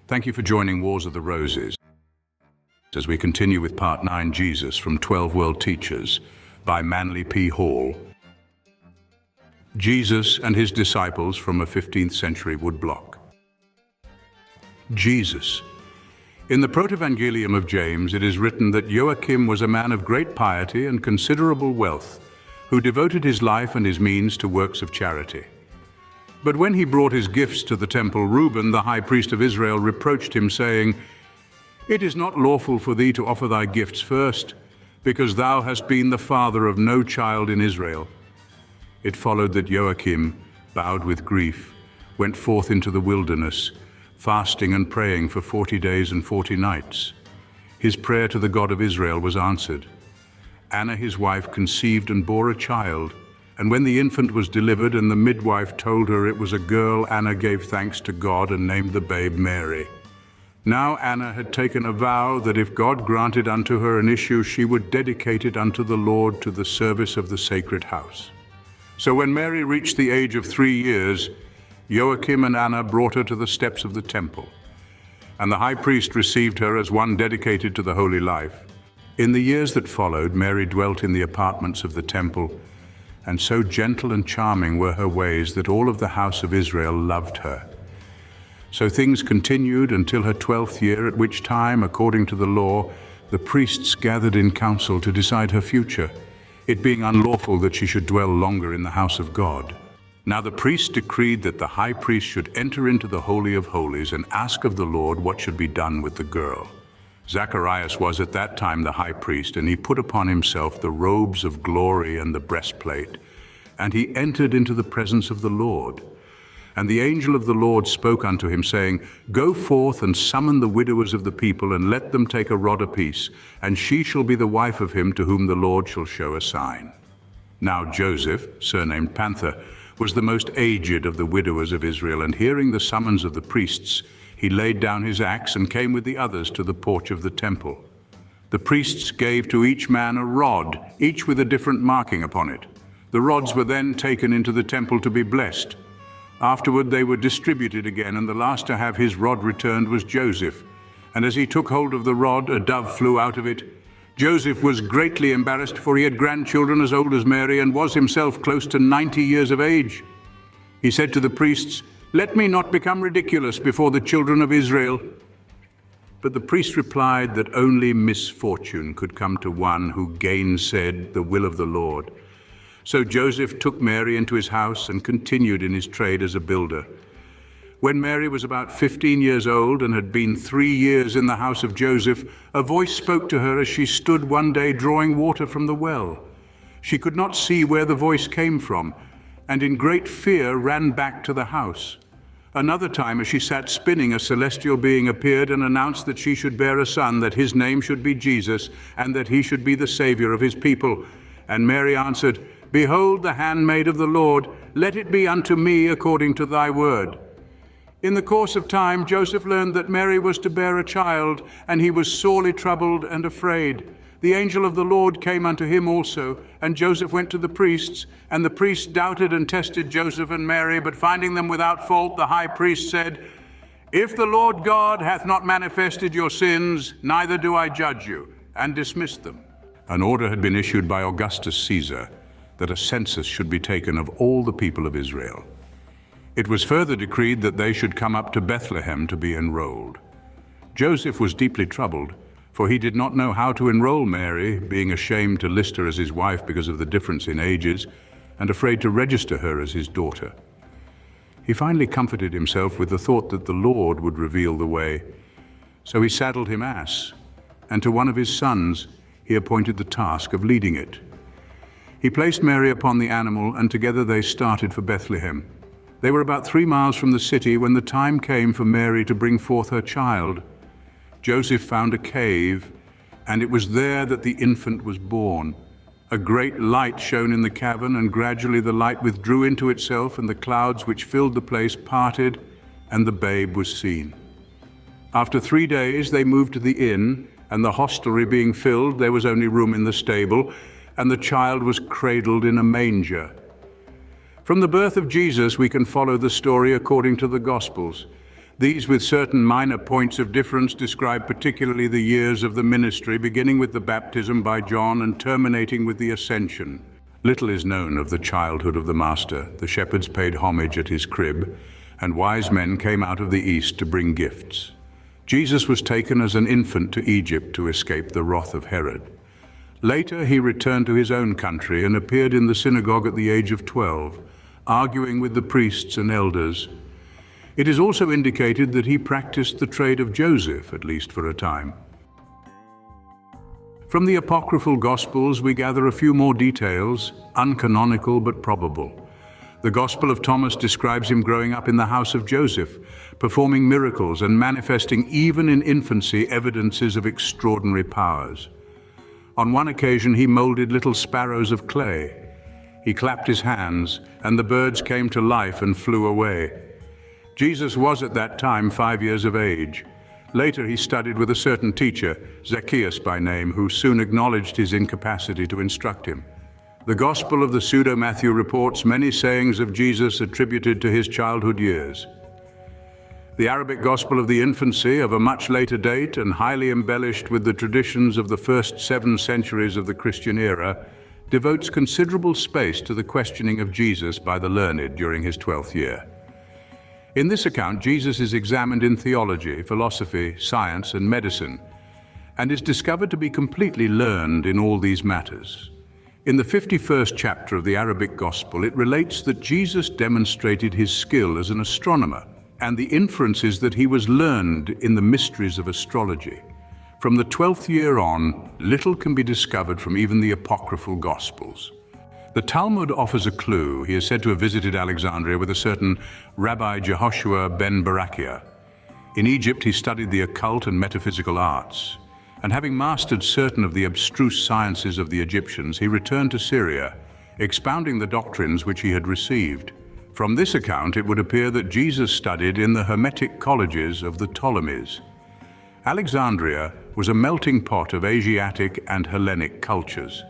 Thank you for joining Wars of the Roses as we continue with Part 9, Jesus from 12 World Teachers by Manly P. Hall. Jesus and his disciples from a 15th century woodblock. Jesus. In the Protevangelium of James, it is written that Joachim was a man of great piety and considerable wealth, who devoted his life and his means to works of charity. But when he brought his gifts to the temple, Reuben, the high priest of Israel, reproached him, saying, "It is not lawful for thee to offer thy gifts first, because thou hast been the father of no child in Israel." It followed that Joachim, bowed with grief, went forth into the wilderness, fasting and praying for 40 days and 40 nights. His prayer to the God of Israel was answered. Anna, his wife, conceived and bore a child. And when the infant was delivered and the midwife told her it was a girl, Anna gave thanks to God and named the babe Mary. Now Anna had taken a vow that if God granted unto her an issue, she would dedicate it unto the Lord to the service of the sacred house. So when Mary reached the age of 3 years, Joachim and Anna brought her to the steps of the temple, and the high priest received her as one dedicated to the holy life. In the years that followed, Mary dwelt in the apartments of the temple, and so gentle and charming were her ways that all of the house of Israel loved her. So things continued until her 12th year, at which time, according to the law, the priests gathered in council to decide her future, it being unlawful that she should dwell longer in the house of God. Now the priests decreed that the high priest should enter into the Holy of Holies and ask of the Lord what should be done with the girl. Zacharias was at that time the high priest, and he put upon himself the robes of glory and the breastplate, and he entered into the presence of the Lord. And the angel of the Lord spoke unto him, saying, "Go forth and summon the widowers of the people, and let them take a rod apiece, and she shall be the wife of him to whom the Lord shall show a sign." Now Joseph, surnamed Panther, was the most aged of the widowers of Israel, and hearing the summons of the priests, he laid down his axe and came with the others to the porch of the temple. The priests gave to each man a rod, each with a different marking upon it. The rods were then taken into the temple to be blessed. Afterward they were distributed again, and the last to have his rod returned was Joseph. And as he took hold of the rod, a dove flew out of it. Joseph was greatly embarrassed, for he had grandchildren as old as Mary, and was himself close to 90 years of age. He said to the priests, "Let me not become ridiculous before the children of Israel." But the priest replied that only misfortune could come to one who gainsaid the will of the Lord. So Joseph took Mary into his house and continued in his trade as a builder. When Mary was about 15 years old and had been 3 years in the house of Joseph, a voice spoke to her as she stood one day drawing water from the well. She could not see where the voice came from, and in great fear ran back to the house. Another time, as she sat spinning, a celestial being appeared and announced that she should bear a son, that his name should be Jesus, and that he should be the Savior of his people. And Mary answered, "Behold the handmaid of the Lord, let it be unto me according to thy word." In the course of time, Joseph learned that Mary was to bear a child, and he was sorely troubled and afraid. The angel of the Lord came unto him also, and Joseph went to the priests, and the priests doubted and tested Joseph and Mary, but finding them without fault, the high priest said, "If the Lord God hath not manifested your sins, neither do I judge you," and dismissed them. An order had been issued by Augustus Caesar that a census should be taken of all the people of Israel. It was further decreed that they should come up to Bethlehem to be enrolled. Joseph was deeply troubled, for he did not know how to enroll Mary, being ashamed to list her as his wife because of the difference in ages, and afraid to register her as his daughter. He finally comforted himself with the thought that the Lord would reveal the way. So he saddled him ass, and to one of his sons he appointed the task of leading it. He placed Mary upon the animal, and together they started for Bethlehem. They were about 3 miles from the city when the time came for Mary to bring forth her child. Joseph found a cave, and it was there that the infant was born. A great light shone in the cavern, and gradually the light withdrew into itself, and the clouds which filled the place parted, and the babe was seen. After 3 days they moved to the inn, and the hostelry being filled, there was only room in the stable, and the child was cradled in a manger. From the birth of Jesus, we can follow the story according to the Gospels. These, with certain minor points of difference, describe particularly the years of the ministry, beginning with the baptism by John and terminating with the ascension. Little is known of the childhood of the Master. The shepherds paid homage at his crib, and wise men came out of the east to bring gifts. Jesus was taken as an infant to Egypt to escape the wrath of Herod. Later, he returned to his own country and appeared in the synagogue at the age of 12, arguing with the priests and elders. It is also indicated that he practiced the trade of Joseph, at least for a time. From the apocryphal Gospels, we gather a few more details, uncanonical but probable. The Gospel of Thomas describes him growing up in the house of Joseph, performing miracles and manifesting even in infancy evidences of extraordinary powers. On one occasion, he molded little sparrows of clay. He clapped his hands, and the birds came to life and flew away. Jesus was at that time 5 years of age. Later, he studied with a certain teacher, Zacchaeus by name, who soon acknowledged his incapacity to instruct him. The Gospel of the Pseudo-Matthew reports many sayings of Jesus attributed to his childhood years. The Arabic Gospel of the infancy, of a much later date and highly embellished with the traditions of the first 7 centuries of the Christian era, devotes considerable space to the questioning of Jesus by the learned during his 12th year. In this account, Jesus is examined in theology, philosophy, science, and medicine, and is discovered to be completely learned in all these matters. In the 51st chapter of the Arabic Gospel, it relates that Jesus demonstrated his skill as an astronomer, and the inference is that he was learned in the mysteries of astrology. From the 12th year on, little can be discovered from even the apocryphal Gospels. The Talmud offers a clue. He is said to have visited Alexandria with a certain Rabbi Jehoshua ben Berechiah. In Egypt, he studied the occult and metaphysical arts, and having mastered certain of the abstruse sciences of the Egyptians, he returned to Syria, expounding the doctrines which he had received. From this account, it would appear that Jesus studied in the Hermetic colleges of the Ptolemies. Alexandria was a melting pot of Asiatic and Hellenic cultures.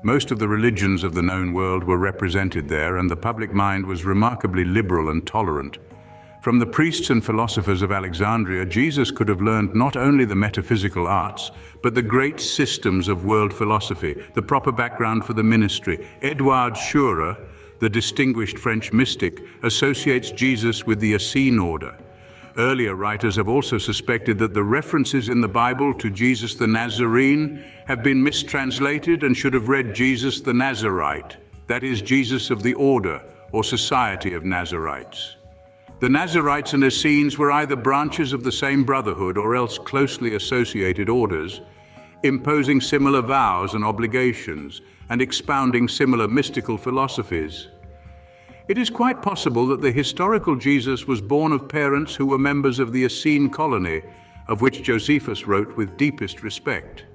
Most of the religions of the known world were represented there, and the public mind was remarkably liberal and tolerant. From the priests and philosophers of Alexandria, Jesus could have learned not only the metaphysical arts, but the great systems of world philosophy, the proper background for the ministry. Édouard Scheurer, the distinguished French mystic, associates Jesus with the Essene order. Earlier writers have also suspected that the references in the Bible to Jesus the Nazarene have been mistranslated and should have read Jesus the Nazarite, that is, Jesus of the order or society of Nazarites. The Nazarites and Essenes were either branches of the same brotherhood or else closely associated orders, imposing similar vows and obligations and expounding similar mystical philosophies. It is quite possible that the historical Jesus was born of parents who were members of the Essene colony, of which Josephus wrote with deepest respect.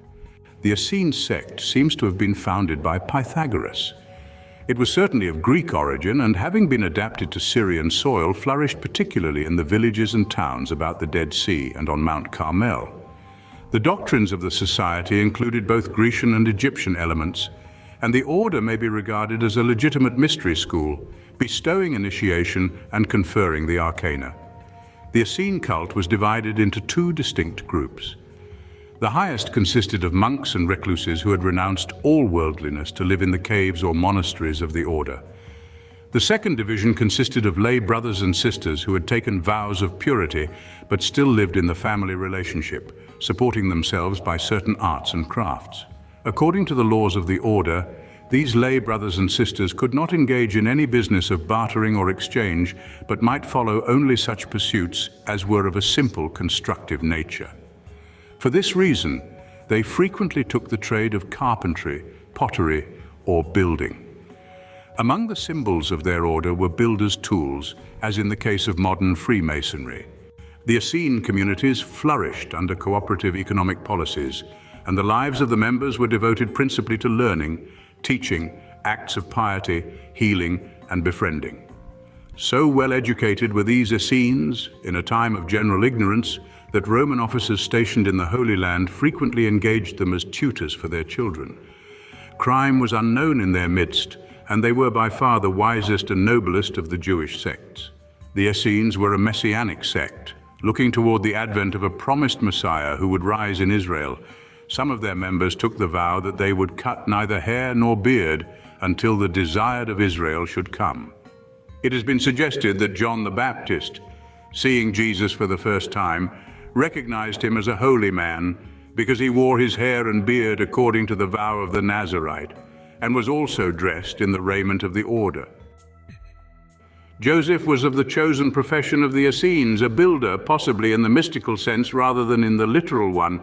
The Essene sect seems to have been founded by Pythagoras. It was certainly of Greek origin, and having been adapted to Syrian soil, flourished particularly in the villages and towns about the Dead Sea and on Mount Carmel. The doctrines of the society included both Grecian and Egyptian elements, and the order may be regarded as a legitimate mystery school, bestowing initiation and conferring the arcana. The Essene cult was divided into 2 distinct groups. The highest consisted of monks and recluses who had renounced all worldliness to live in the caves or monasteries of the order. The second division consisted of lay brothers and sisters who had taken vows of purity but still lived in the family relationship, supporting themselves by certain arts and crafts. According to the laws of the order, these lay brothers and sisters could not engage in any business of bartering or exchange, but might follow only such pursuits as were of a simple, constructive nature. For this reason, they frequently took the trade of carpentry, pottery, or building. Among the symbols of their order were builders' tools, as in the case of modern Freemasonry. The Essene communities flourished under cooperative economic policies, and the lives of the members were devoted principally to learning, teaching, acts of piety, healing, and befriending. So well educated were these Essenes, in a time of general ignorance, that Roman officers stationed in the Holy Land frequently engaged them as tutors for their children. Crime was unknown in their midst, and they were by far the wisest and noblest of the Jewish sects. The Essenes were a messianic sect, Looking toward the advent of a promised Messiah who would rise in Israel, some of their members took the vow that they would cut neither hair nor beard until the desired of Israel should come. It has been suggested that John the Baptist, seeing Jesus for the first time, recognized him as a holy man because he wore his hair and beard according to the vow of the Nazarite, and was also dressed in the raiment of the order. Joseph was of the chosen profession of the Essenes, a builder, possibly in the mystical sense rather than in the literal one.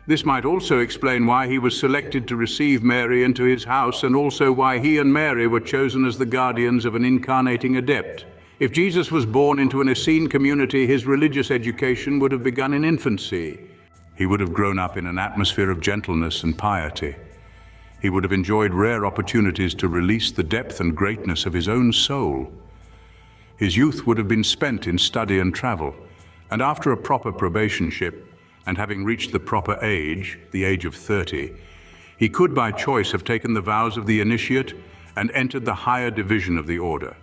This might also explain why he was selected to receive Mary into his house, and also why he and Mary were chosen as the guardians of an incarnating adept. If Jesus was born into an Essene community, his religious education would have begun in infancy. He would have grown up in an atmosphere of gentleness and piety. He would have enjoyed rare opportunities to release the depth and greatness of his own soul. His youth would have been spent in study and travel, and after a proper probationship, and having reached the proper age, the age of 30, he could by choice have taken the vows of the initiate and entered the higher division of the order.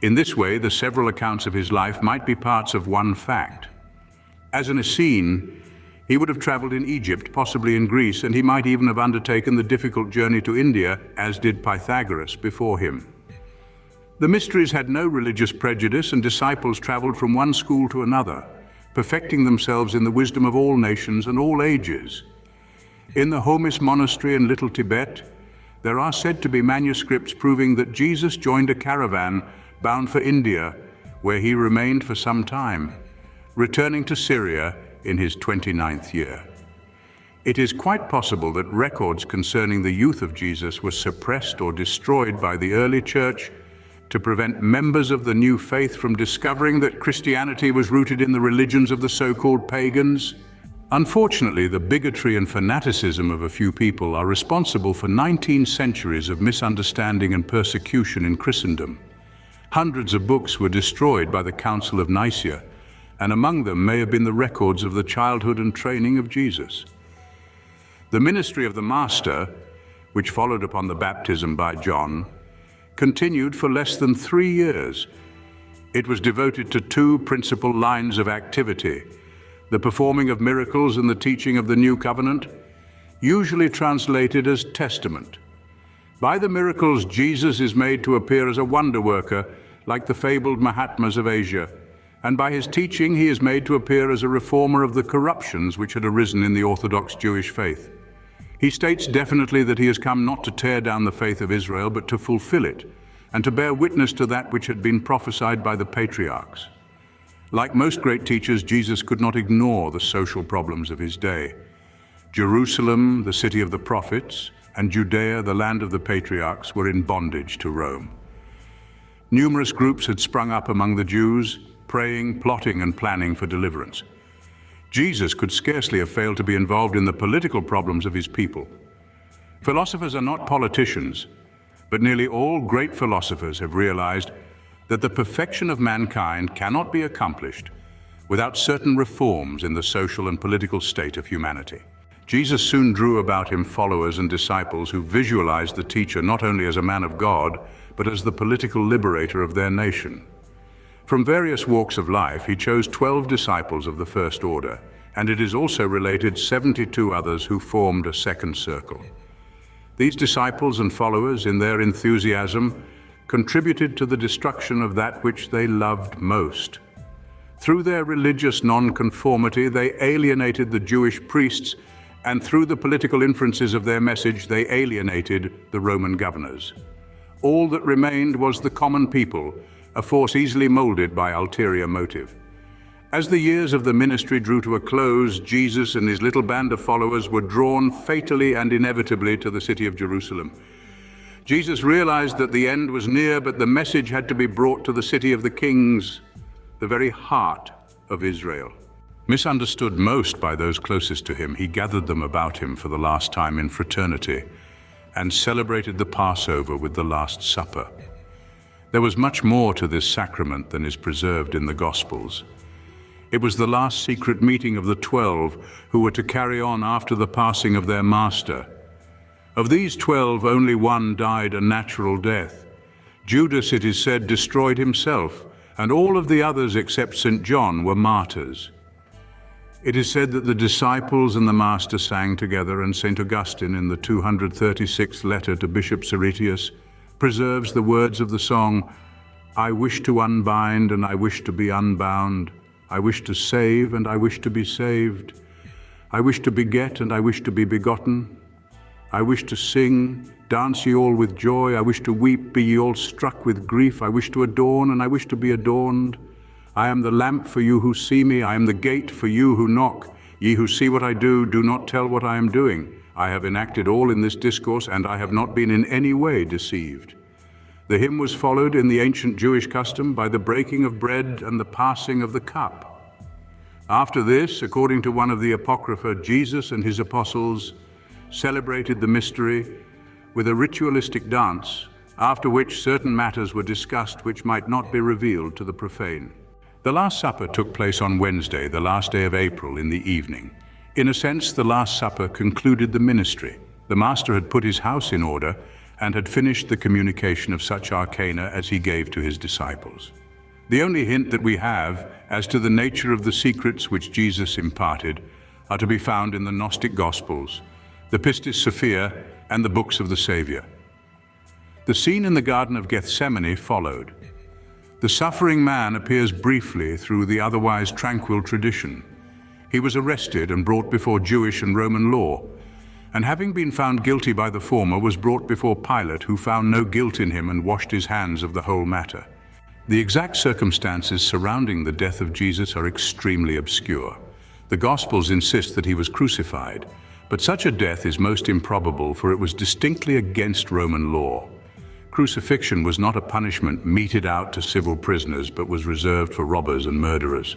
In this way, the several accounts of his life might be parts of one fact. As an Essene, he would have traveled in Egypt, possibly in Greece, and he might even have undertaken the difficult journey to India, as did Pythagoras before him. The mysteries had no religious prejudice, and disciples traveled from one school to another, perfecting themselves in the wisdom of all nations and all ages. In the Homis monastery in Little Tibet, there are said to be manuscripts proving that Jesus joined a caravan bound for India, where he remained for some time, returning to Syria in his 29th year. It is quite possible that records concerning the youth of Jesus were suppressed or destroyed by the early church to prevent members of the new faith from discovering that Christianity was rooted in the religions of the so-called pagans. Unfortunately, the bigotry and fanaticism of a few people are responsible for 19 centuries of misunderstanding and persecution in Christendom. Hundreds of books were destroyed by the Council of Nicaea, and among them may have been the records of the childhood and training of Jesus. The ministry of the Master, which followed upon the baptism by John, continued for less than 3 years. It was devoted to two principal lines of activity: the performing of miracles and the teaching of the new covenant, usually translated as testament. By the miracles, Jesus is made to appear as a wonder worker, like the fabled Mahatmas of Asia, and by his teaching he is made to appear as a reformer of the corruptions which had arisen in the orthodox Jewish faith. He states definitely that he has come not to tear down the faith of Israel, but to fulfill it, and to bear witness to that which had been prophesied by the patriarchs. Like most great teachers, Jesus could not ignore the social problems of his day. Jerusalem, the city of the prophets, and Judea, the land of the patriarchs, were in bondage to Rome. Numerous groups had sprung up among the Jews, praying, plotting, and planning for deliverance. Jesus could scarcely have failed to be involved in the political problems of his people. Philosophers are not politicians, but nearly all great philosophers have realized that the perfection of mankind cannot be accomplished without certain reforms in the social and political state of humanity. Jesus soon drew about him followers and disciples who visualized the teacher not only as a man of God, but as the political liberator of their nation. From various walks of life, he chose 12 disciples of the first order, and it is also related 72 others who formed a second circle. These disciples and followers, in their enthusiasm, contributed to the destruction of that which they loved most. Through their religious nonconformity, they alienated the Jewish priests, and through the political inferences of their message, they alienated the Roman governors. All that remained was the common people, a force easily molded by ulterior motive. As the years of the ministry drew to a close, Jesus and his little band of followers were drawn fatally and inevitably to the city of Jerusalem. Jesus realized that the end was near, but the message had to be brought to the city of the kings, the very heart of Israel. Misunderstood most by those closest to him, he gathered them about him for the last time in fraternity and celebrated the Passover with the Last Supper. There was much more to this sacrament than is preserved in the Gospels. It was the last secret meeting of the 12 who were to carry on after the passing of their master. Of these 12, only one died a natural death. Judas, it is said, destroyed himself, and all of the others except St. John were martyrs. It is said that the disciples and the Master sang together, and St. Augustine, in the 236th letter to Bishop Seretius, preserves the words of the song, "I wish to unbind and I wish to be unbound. I wish to save and I wish to be saved. I wish to beget and I wish to be begotten. I wish to sing, dance ye all with joy. I wish to weep, be ye all struck with grief. I wish to adorn and I wish to be adorned. I am the lamp for you who see me. I am the gate for you who knock. Ye who see what I do not tell what I am doing. I have enacted all in this discourse, and I have not been in any way deceived." The hymn was followed in the ancient Jewish custom by the breaking of bread and the passing of the cup. After this, according to one of the Apocrypha, Jesus and his apostles celebrated the mystery with a ritualistic dance, after which certain matters were discussed which might not be revealed to the profane. The Last Supper took place on Wednesday, the last day of April, in the evening. In a sense, the Last Supper concluded the ministry. The Master had put his house in order and had finished the communication of such arcana as he gave to his disciples. The only hint that we have as to the nature of the secrets which Jesus imparted are to be found in the Gnostic Gospels, the Pistis Sophia, and the books of the Savior. The scene in the Garden of Gethsemane followed. The suffering man appears briefly through the otherwise tranquil tradition. He was arrested and brought before Jewish and Roman law, and having been found guilty by the former, was brought before Pilate, who found no guilt in him and washed his hands of the whole matter. The exact circumstances surrounding the death of Jesus are extremely obscure. The Gospels insist that he was crucified, but such a death is most improbable, for it was distinctly against Roman law. Crucifixion was not a punishment meted out to civil prisoners, but was reserved for robbers and murderers.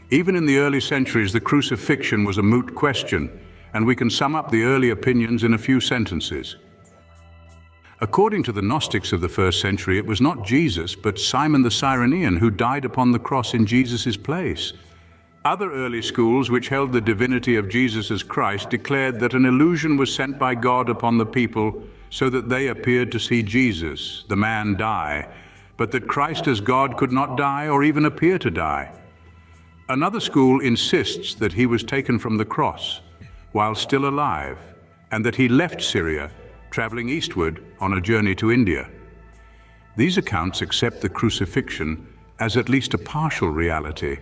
Even in the early centuries, the crucifixion was a moot question, and we can sum up the early opinions in a few sentences. According to the Gnostics of the first century, it was not Jesus, but Simon the Cyrenian who died upon the cross in Jesus' place. Other early schools, which held the divinity of Jesus as Christ, declared that an illusion was sent by God upon the people so that they appeared to see Jesus, the man, die, but that Christ as God could not die or even appear to die. Another school insists that he was taken from the cross while still alive, and that he left Syria, traveling eastward on a journey to India. These accounts accept the crucifixion as at least a partial reality,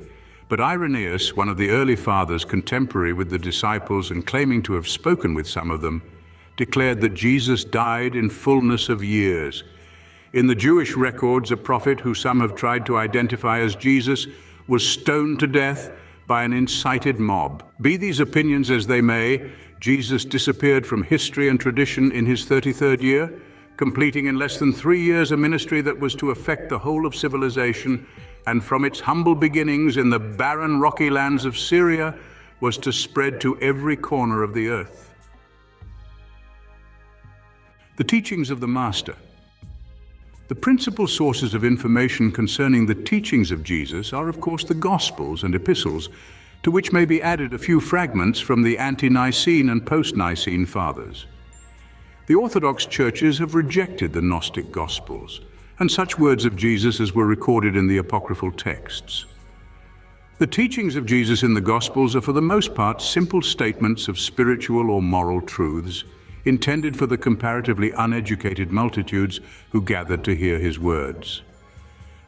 but Irenaeus, one of the early fathers contemporary with the disciples and claiming to have spoken with some of them, declared that Jesus died in fullness of years. In the Jewish records, a prophet who some have tried to identify as Jesus was stoned to death by an incited mob. Be these opinions as they may, Jesus disappeared from history and tradition in his 33rd year, completing in less than 3 years a ministry that was to affect the whole of civilization, and from its humble beginnings in the barren rocky lands of Syria was to spread to every corner of the earth. The teachings of the Master. The principal sources of information concerning the teachings of Jesus are, of course, the Gospels and epistles, to which may be added a few fragments from the ante-Nicene and post-Nicene fathers. The orthodox churches have rejected the Gnostic Gospels and such words of Jesus as were recorded in the apocryphal texts. The teachings of Jesus in the Gospels are for the most part simple statements of spiritual or moral truths, intended for the comparatively uneducated multitudes who gathered to hear his words.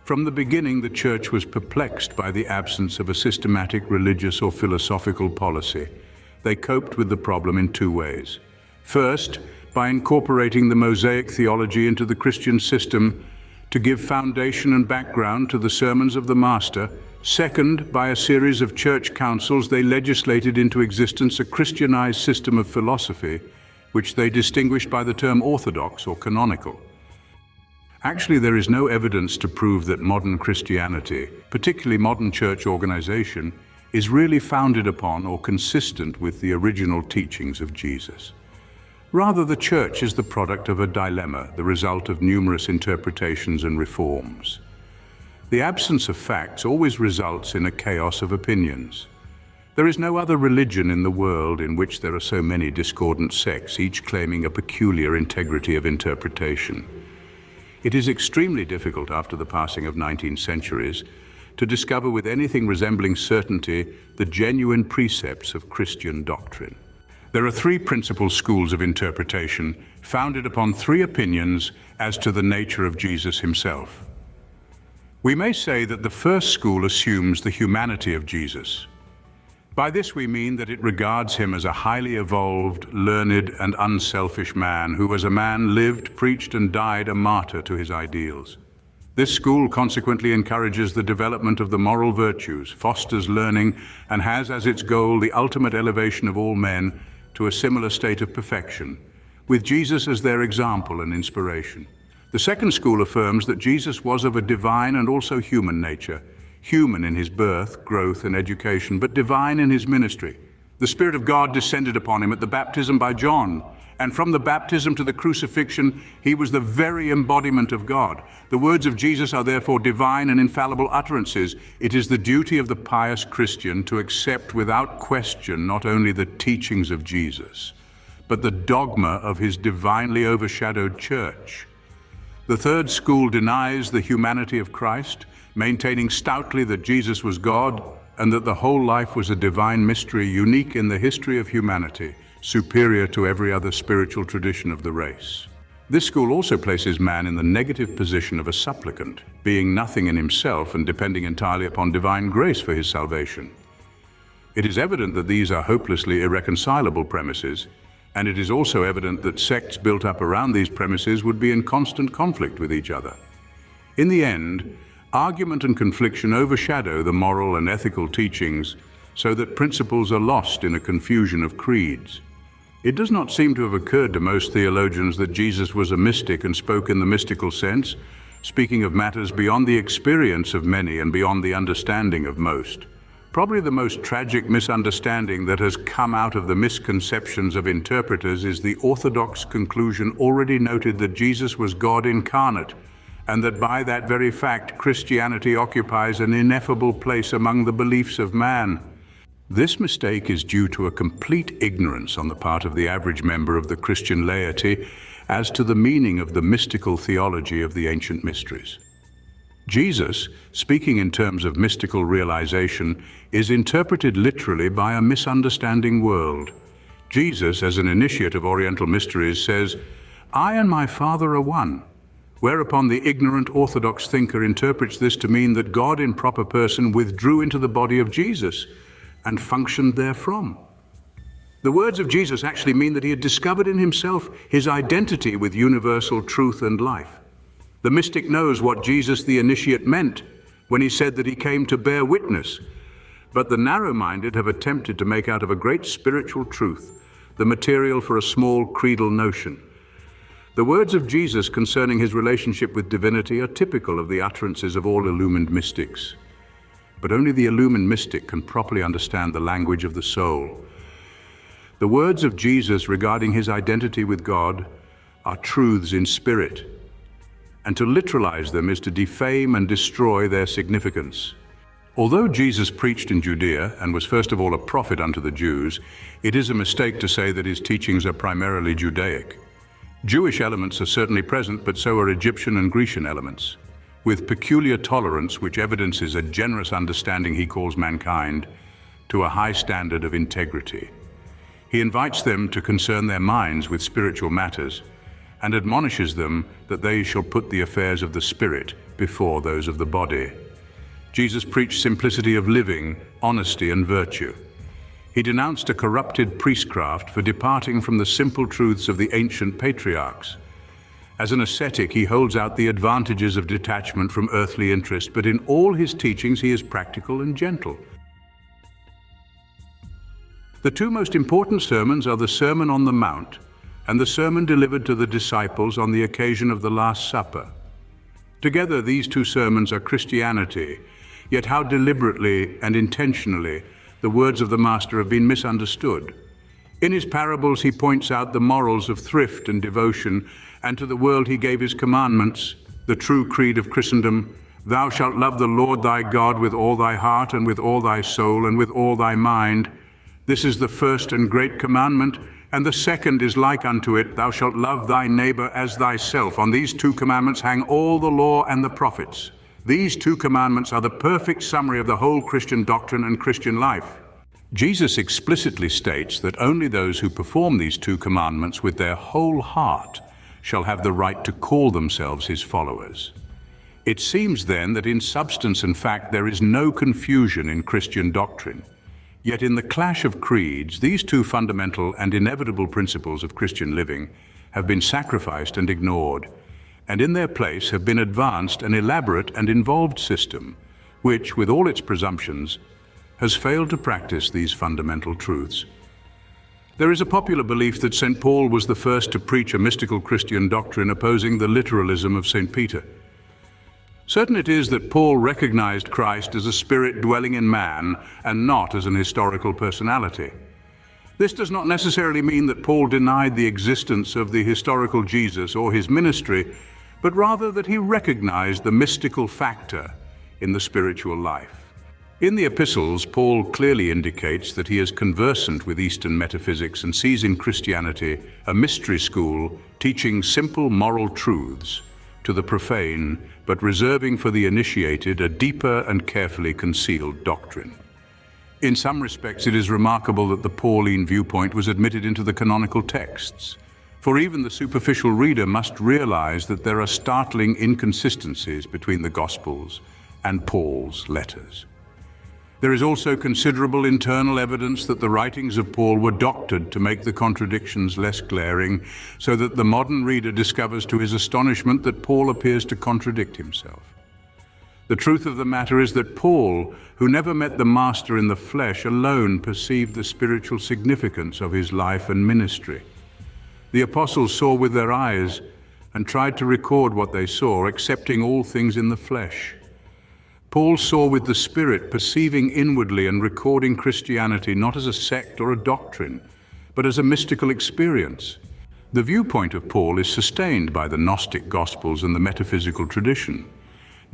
From the beginning, the Church was perplexed by the absence of a systematic religious or philosophical policy. They coped with the problem in two ways. First, by incorporating the Mosaic theology into the Christian system to give foundation and background to the sermons of the Master. Second, by a series of church councils, they legislated into existence a Christianized system of philosophy, which they distinguished by the term orthodox or canonical. Actually, there is no evidence to prove that modern Christianity, particularly modern church organization, is really founded upon or consistent with the original teachings of Jesus. Rather, the church is the product of a dilemma, the result of numerous interpretations and reforms. The absence of facts always results in a chaos of opinions. There is no other religion in the world in which there are so many discordant sects, each claiming a peculiar integrity of interpretation. It is extremely difficult after the passing of 19 centuries to discover with anything resembling certainty the genuine precepts of Christian doctrine. There are three principal schools of interpretation founded upon three opinions as to the nature of Jesus himself. We may say that the first school assumes the humanity of Jesus. By this we mean that it regards him as a highly evolved, learned, and unselfish man who as a man lived, preached, and died a martyr to his ideals. This school consequently encourages the development of the moral virtues, fosters learning, and has as its goal the ultimate elevation of all men to a similar state of perfection, with Jesus as their example and inspiration. The second school affirms that Jesus was of a divine and also human nature, human in his birth, growth, and education, but divine in his ministry. The Spirit of God descended upon him at the baptism by John, and from the baptism to the crucifixion, he was the very embodiment of God. The words of Jesus are therefore divine and infallible utterances. It is the duty of the pious Christian to accept without question not only the teachings of Jesus, but the dogma of his divinely overshadowed church. The third school denies the humanity of Christ, maintaining stoutly that Jesus was God and that the whole life was a divine mystery unique in the history of humanity, superior to every other spiritual tradition of the race. This school also places man in the negative position of a supplicant, being nothing in himself and depending entirely upon divine grace for his salvation. It is evident that these are hopelessly irreconcilable premises, and it is also evident that sects built up around these premises would be in constant conflict with each other. In the end, argument and confliction overshadow the moral and ethical teachings so that principles are lost in a confusion of creeds. It does not seem to have occurred to most theologians that Jesus was a mystic and spoke in the mystical sense, speaking of matters beyond the experience of many and beyond the understanding of most. Probably the most tragic misunderstanding that has come out of the misconceptions of interpreters is the orthodox conclusion already noted that Jesus was God incarnate, and that by that very fact Christianity occupies an ineffable place among the beliefs of man. This mistake is due to a complete ignorance on the part of the average member of the Christian laity as to the meaning of the mystical theology of the ancient mysteries. Jesus, speaking in terms of mystical realization, is interpreted literally by a misunderstanding world. Jesus, as an initiate of Oriental mysteries, says, "I and my Father are one," whereupon the ignorant Orthodox thinker interprets this to mean that God in proper person withdrew into the body of Jesus and functioned therefrom. The words of Jesus actually mean that he had discovered in himself his identity with universal truth and life. The mystic knows what Jesus the initiate meant when he said that he came to bear witness, but the narrow-minded have attempted to make out of a great spiritual truth the material for a small creedal notion. The words of Jesus concerning his relationship with divinity are typical of the utterances of all illumined mystics. But only the illumined mystic can properly understand the language of the soul. The words of Jesus regarding his identity with God are truths in spirit, and to literalize them is to defame and destroy their significance. Although Jesus preached in Judea and was first of all a prophet unto the Jews, it is a mistake to say that his teachings are primarily Judaic. Jewish elements are certainly present, but so are Egyptian and Grecian elements. With peculiar tolerance which evidences a generous understanding he calls mankind to a high standard of integrity. He invites them to concern their minds with spiritual matters and admonishes them that they shall put the affairs of the spirit before those of the body. Jesus preached simplicity of living, honesty, and virtue. He denounced a corrupted priestcraft for departing from the simple truths of the ancient patriarchs. As an ascetic, he holds out the advantages of detachment from earthly interest, but in all his teachings he is practical and gentle. The two most important sermons are the Sermon on the Mount and the sermon delivered to the disciples on the occasion of the Last Supper. Together, these two sermons are Christianity, yet how deliberately and intentionally the words of the Master have been misunderstood. In his parables, he points out the morals of thrift and devotion, and to the world he gave his commandments, the true creed of Christendom: "Thou shalt love the Lord thy God with all thy heart and with all thy soul and with all thy mind. This is the first and great commandment, and the second is like unto it: Thou shalt love thy neighbor as thyself. On these two commandments hang all the law and the prophets." These two commandments are the perfect summary of the whole Christian doctrine and Christian life. Jesus explicitly states that only those who perform these two commandments with their whole heart shall have the right to call themselves his followers. It seems then that in substance and fact there is no confusion in Christian doctrine. Yet in the clash of creeds, these two fundamental and inevitable principles of Christian living have been sacrificed and ignored, and in their place have been advanced an elaborate and involved system, which, with all its presumptions, has failed to practice these fundamental truths. There is a popular belief that St. Paul was the first to preach a mystical Christian doctrine opposing the literalism of St. Peter. Certain it is that Paul recognized Christ as a spirit dwelling in man and not as an historical personality. This does not necessarily mean that Paul denied the existence of the historical Jesus or his ministry, but rather that he recognized the mystical factor in the spiritual life. In the epistles, Paul clearly indicates that he is conversant with Eastern metaphysics and sees in Christianity a mystery school teaching simple moral truths to the profane, but reserving for the initiated a deeper and carefully concealed doctrine. In some respects, it is remarkable that the Pauline viewpoint was admitted into the canonical texts, for even the superficial reader must realize that there are startling inconsistencies between the Gospels and Paul's letters. There is also considerable internal evidence that the writings of Paul were doctored to make the contradictions less glaring, so that the modern reader discovers to his astonishment that Paul appears to contradict himself. The truth of the matter is that Paul, who never met the Master in the flesh, alone perceived the spiritual significance of his life and ministry. The apostles saw with their eyes and tried to record what they saw, accepting all things in the flesh. Paul saw with the Spirit, perceiving inwardly and recording Christianity not as a sect or a doctrine, but as a mystical experience. The viewpoint of Paul is sustained by the Gnostic Gospels and the metaphysical tradition.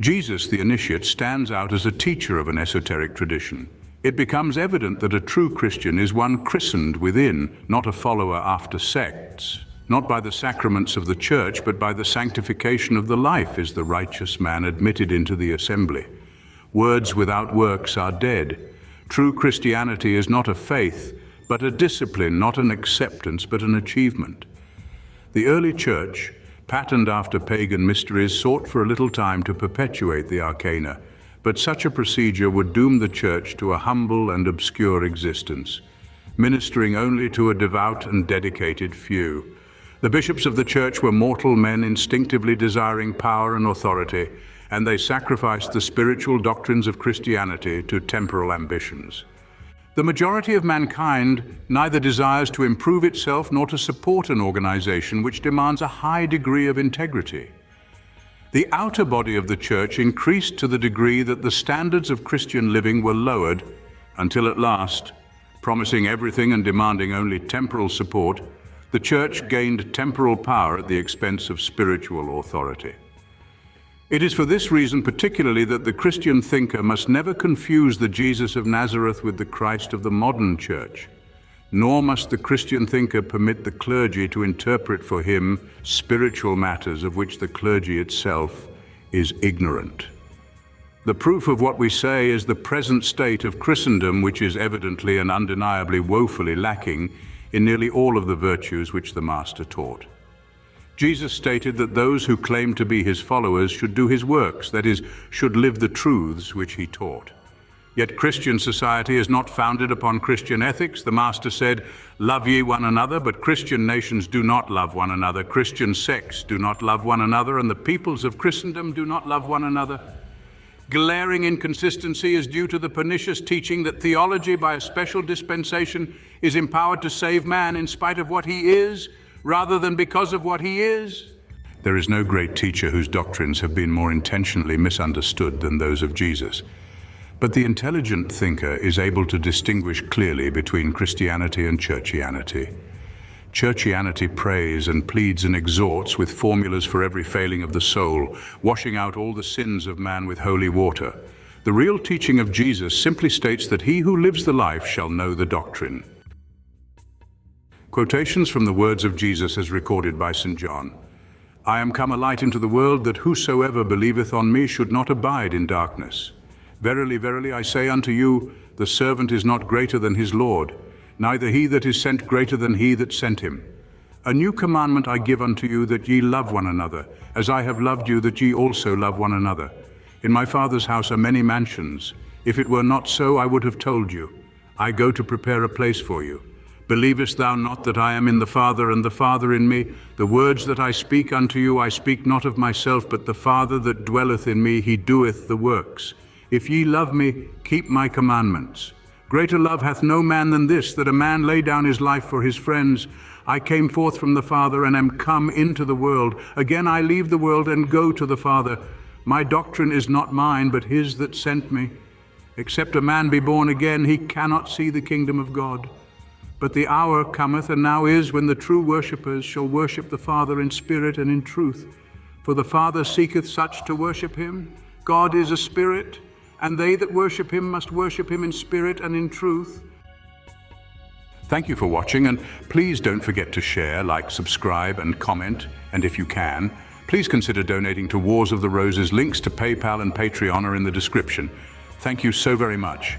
Jesus, the initiate, stands out as a teacher of an esoteric tradition. It becomes evident that a true Christian is one christened within, not a follower after sects. Not by the sacraments of the church, but by the sanctification of the life is the righteous man admitted into the assembly. Words without works are dead. True Christianity is not a faith, but a discipline, not an acceptance, but an achievement. The early church, patterned after pagan mysteries, sought for a little time to perpetuate the arcana, but such a procedure would doom the church to a humble and obscure existence, ministering only to a devout and dedicated few. The bishops of the church were mortal men instinctively desiring power and authority, and they sacrificed the spiritual doctrines of Christianity to temporal ambitions. The majority of mankind neither desires to improve itself nor to support an organization which demands a high degree of integrity. The outer body of the church increased to the degree that the standards of Christian living were lowered until at last, promising everything and demanding only temporal support, the church gained temporal power at the expense of spiritual authority. It is for this reason particularly that the Christian thinker must never confuse the Jesus of Nazareth with the Christ of the modern church, nor must the Christian thinker permit the clergy to interpret for him spiritual matters of which the clergy itself is ignorant. The proof of what we say is the present state of Christendom, which is evidently and undeniably woefully lacking in nearly all of the virtues which the Master taught. Jesus stated that those who claim to be his followers should do his works, that is, should live the truths which he taught. Yet Christian society is not founded upon Christian ethics. The Master said, "Love ye one another," but Christian nations do not love one another. Christian sects do not love one another, and the peoples of Christendom do not love one another. Glaring inconsistency is due to the pernicious teaching that theology by a special dispensation is empowered to save man in spite of what he is, rather than because of what he is. There is no great teacher whose doctrines have been more intentionally misunderstood than those of Jesus. But the intelligent thinker is able to distinguish clearly between Christianity and churchianity. Churchianity prays and pleads and exhorts with formulas for every failing of the soul, washing out all the sins of man with holy water. The real teaching of Jesus simply states that he who lives the life shall know the doctrine. Quotations from the words of Jesus as recorded by St. John. I am come a light into the world, that whosoever believeth on me should not abide in darkness. Verily, verily, I say unto you, the servant is not greater than his Lord, neither he that is sent greater than he that sent him. A new commandment I give unto you, that ye love one another, as I have loved you, that ye also love one another. In my Father's house are many mansions. If it were not so, I would have told you. I go to prepare a place for you. Believest thou not that I am in the Father, and the Father in me? The words that I speak unto you, I speak not of myself, but the Father that dwelleth in me, he doeth the works. If ye love me, keep my commandments. Greater love hath no man than this, that a man lay down his life for his friends. I came forth from the Father, and am come into the world. Again I leave the world, and go to the Father. My doctrine is not mine, but his that sent me. Except a man be born again, he cannot see the kingdom of God. But the hour cometh, and now is, when the true worshippers shall worship the Father in spirit and in truth. For the Father seeketh such to worship him. God is a spirit, and they that worship him must worship him in spirit and in truth. Thank you for watching, and please don't forget to share, like, subscribe, and comment. And if you can, please consider donating to Wars of the Roses. Links to PayPal and Patreon are in the description. Thank you so very much.